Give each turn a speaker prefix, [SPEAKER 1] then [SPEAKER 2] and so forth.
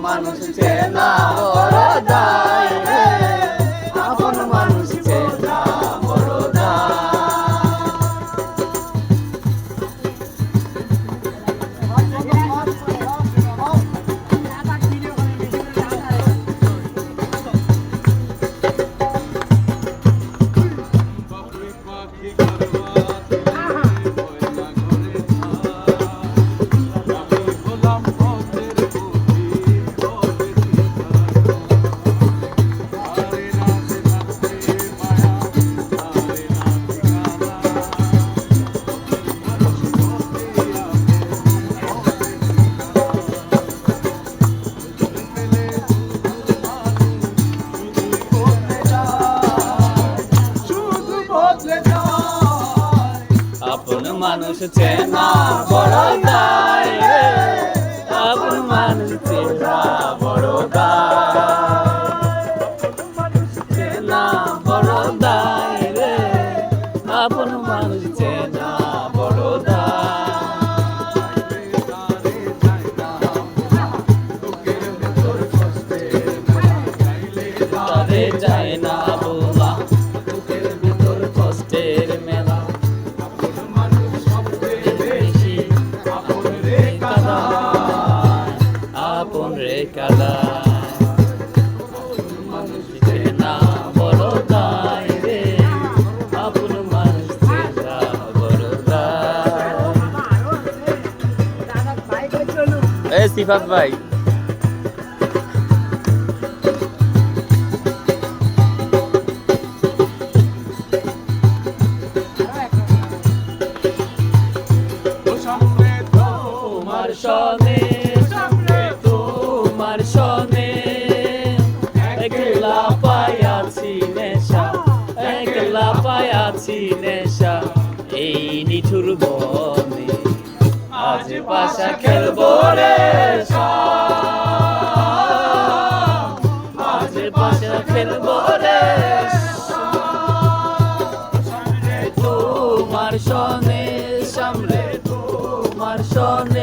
[SPEAKER 1] মানুষ চেনা বড় দায় রে, আপন মানুষ চেনা বড় আপন মানুষ চেনা বড় দায় রে, আপন মানুষ চেনা বড় দায়, চেনা বড় দায় রে, আপন মানুষ চেনা বড় দায়, যায় না বোলা বুকের ভিতর কষ্টের মেলা, আপন রে কাদায়, মানুষ চেনা বড় দায় রে, আপন মানুষ চেনা বড় দায়। এই সিফাত ভাই তোমার সনে তোমার সনে একলা পায়াছি নেশা, একলা পায়াছি নেশা, এই নিঠুর বনে আজ পাশা খেলবো রে, আজ পাশা খেলবো রে, তোমার সনে সামনে তোমার সনে